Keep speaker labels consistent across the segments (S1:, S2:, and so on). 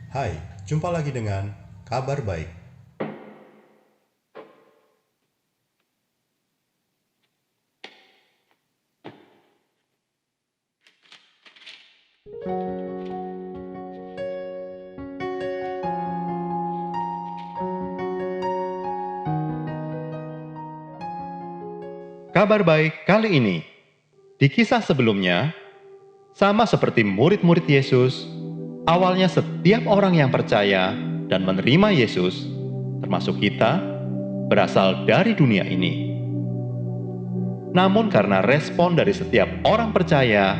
S1: Hai, jumpa lagi dengan Kabar Baik.
S2: Kabar baik kali ini. Di kisah sebelumnya, sama seperti murid-murid Yesus, awalnya setiap orang yang percaya dan menerima Yesus, termasuk kita, berasal dari dunia ini. Namun karena respon dari setiap orang percaya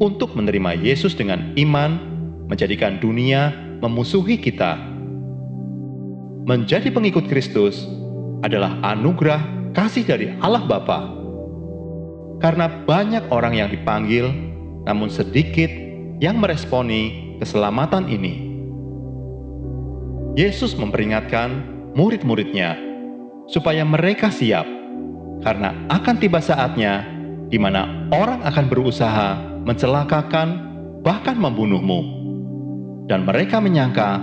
S2: untuk menerima Yesus dengan iman, menjadikan dunia memusuhi kita. Menjadi pengikut Kristus adalah anugerah kasih dari Allah Bapa. Karena banyak orang yang dipanggil, namun sedikit yang meresponi keselamatan ini. Yesus memperingatkan murid-muridnya supaya mereka siap, karena akan tiba saatnya di mana orang akan berusaha mencelakakan, bahkan membunuhmu. Dan mereka menyangka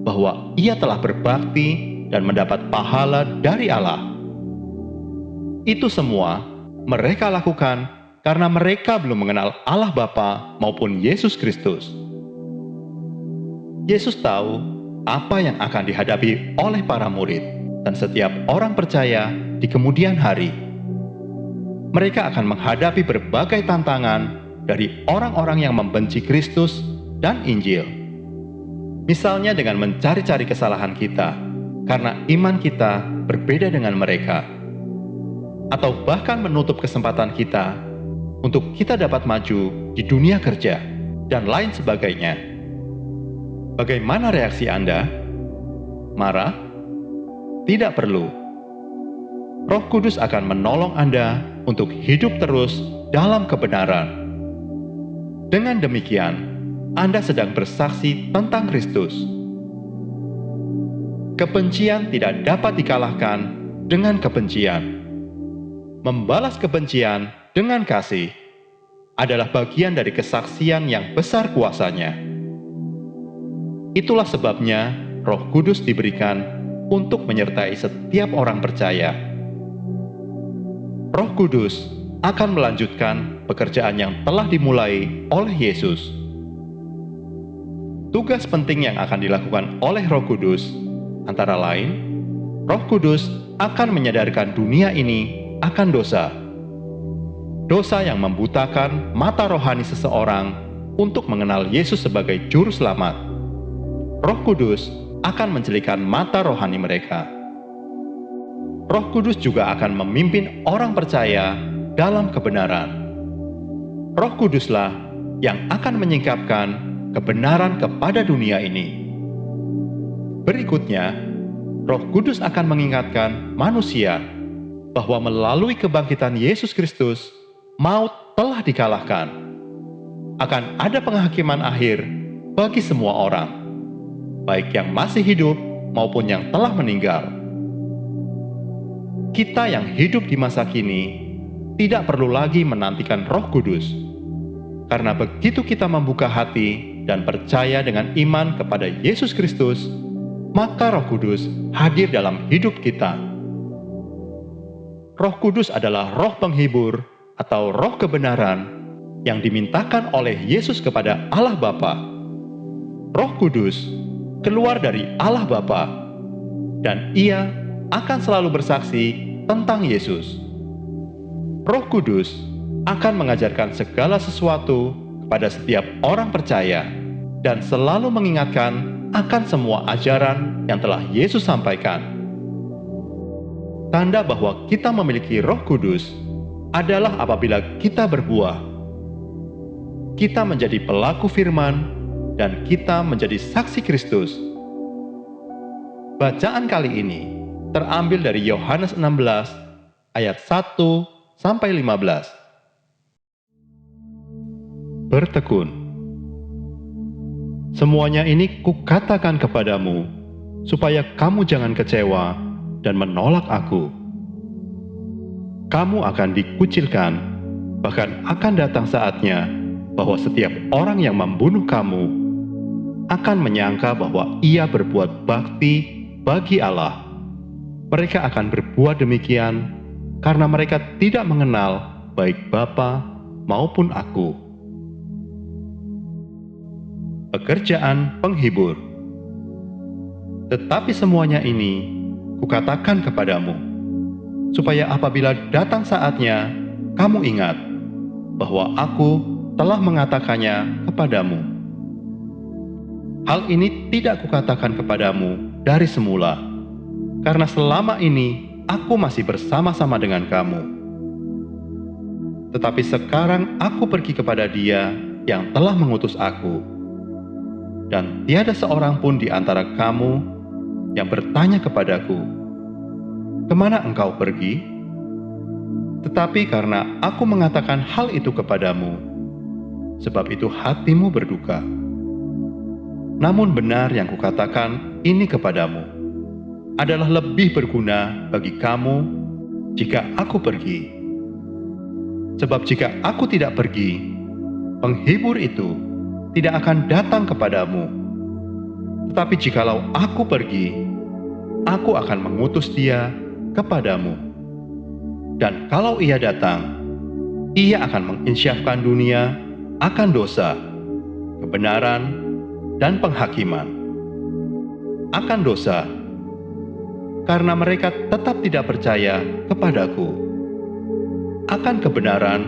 S2: bahwa ia telah berbakti dan mendapat pahala dari Allah. Itu semua mereka lakukan karena mereka belum mengenal Allah Bapa maupun Yesus Kristus. Yesus tahu apa yang akan dihadapi oleh para murid dan setiap orang percaya di kemudian hari. Mereka akan menghadapi berbagai tantangan dari orang-orang yang membenci Kristus dan Injil. Misalnya dengan mencari-cari kesalahan kita, karena iman kita berbeda dengan mereka. Atau bahkan menutup kesempatan kita untuk kita dapat maju di dunia kerja, dan lain sebagainya. Bagaimana reaksi Anda? Marah? Tidak perlu. Roh Kudus akan menolong Anda untuk hidup terus dalam kebenaran. Dengan demikian, Anda sedang bersaksi tentang Kristus. Kebencian tidak dapat dikalahkan dengan kebencian. Membalas kebencian dengan kasih adalah bagian dari kesaksian yang besar kuasanya. Itulah sebabnya Roh Kudus diberikan untuk menyertai setiap orang percaya. Roh Kudus akan melanjutkan pekerjaan yang telah dimulai oleh Yesus. Tugas penting yang akan dilakukan oleh Roh Kudus antara lain, Roh Kudus akan menyadarkan dunia ini akan dosa. Dosa yang membutakan mata rohani seseorang untuk mengenal Yesus sebagai juru selamat. Roh Kudus akan menjelikan mata rohani mereka. Roh Kudus juga akan memimpin orang percaya dalam kebenaran. Roh Kuduslah yang akan menyingkapkan kebenaran kepada dunia ini. Berikutnya, Roh Kudus akan mengingatkan manusia bahwa melalui kebangkitan Yesus Kristus, maut telah dikalahkan. Akan ada penghakiman akhir bagi semua orang, baik yang masih hidup maupun yang telah meninggal. Kita yang hidup di masa kini tidak perlu lagi menantikan Roh Kudus, karena begitu kita membuka hati dan percaya dengan iman kepada Yesus Kristus, maka Roh Kudus hadir dalam hidup kita. Roh Kudus adalah roh penghibur atau roh kebenaran yang dimintakan oleh Yesus kepada Allah Bapa. Roh Kudus keluar dari Allah Bapa, dan ia akan selalu bersaksi tentang Yesus. Roh Kudus akan mengajarkan segala sesuatu kepada setiap orang percaya dan selalu mengingatkan akan semua ajaran yang telah Yesus sampaikan. Tanda bahwa kita memiliki Roh Kudus adalah apabila kita berbuah. Kita menjadi pelaku firman dan kita menjadi saksi Kristus. Bacaan kali ini terambil dari Yohanes 16 ayat 1 sampai 15. Bertekun. Semuanya ini kukatakan kepadamu supaya kamu jangan kecewa dan menolak aku. Kamu akan dikucilkan, bahkan akan datang saatnya bahwa setiap orang yang membunuh kamu akan menyangka bahwa ia berbuat bakti bagi Allah. Mereka akan berbuat demikian karena mereka tidak mengenal baik Bapa maupun Aku. Pekerjaan penghibur. Tetapi semuanya ini kukatakan kepadamu, supaya apabila datang saatnya, kamu ingat bahwa Aku telah mengatakannya kepadamu. Hal ini tidak kukatakan kepadamu dari semula, karena selama ini Aku masih bersama-sama dengan kamu. Tetapi sekarang Aku pergi kepada Dia yang telah mengutus Aku, dan tiada seorang pun di antara kamu yang bertanya kepadaku, "Kemana engkau pergi?" Tetapi karena Aku mengatakan hal itu kepadamu, sebab itu hatimu berduka. Namun benar yang kukatakan ini kepadamu adalah lebih berguna bagi kamu jika Aku pergi. Sebab jika Aku tidak pergi, penghibur itu tidak akan datang kepadamu. Tetapi jikalau Aku pergi, Aku akan mengutus Dia kepadamu. Dan kalau Ia datang, Ia akan menginsyafkan dunia akan dosa, kebenaran, dan penghakiman. Akan dosa, karena mereka tetap tidak percaya kepadaku. Akan kebenaran,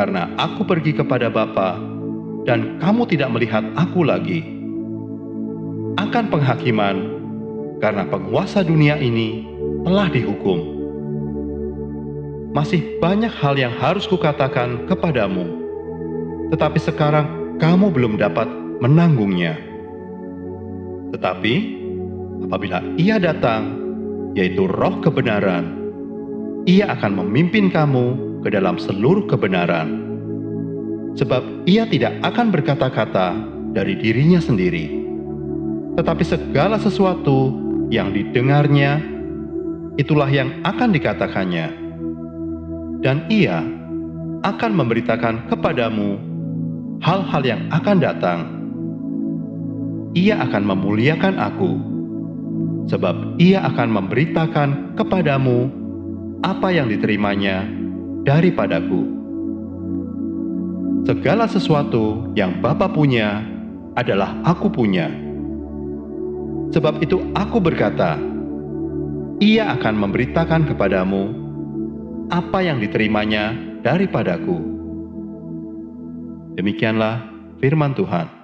S2: karena Aku pergi kepada Bapa, dan kamu tidak melihat Aku lagi. Akan penghakiman, karena penguasa dunia ini telah dihukum. Masih banyak hal yang harus kukatakan kepadamu, tetapi sekarang kamu belum dapat menanggungnya. Tetapi apabila Ia datang, yaitu Roh kebenaran, Ia akan memimpin kamu ke dalam seluruh kebenaran. Sebab Ia tidak akan berkata-kata dari dirinya sendiri, tetapi segala sesuatu yang didengarnya, itulah yang akan dikatakannya. Dan Ia akan memberitakan kepadamu hal-hal yang akan datang. Ia akan memuliakan Aku, sebab Ia akan memberitakan kepadamu apa yang diterimanya daripadaku. Segala sesuatu yang Bapa punya adalah Aku punya. Sebab itu Aku berkata, Ia akan memberitakan kepadamu apa yang diterimanya daripadaku. Demikianlah firman Tuhan.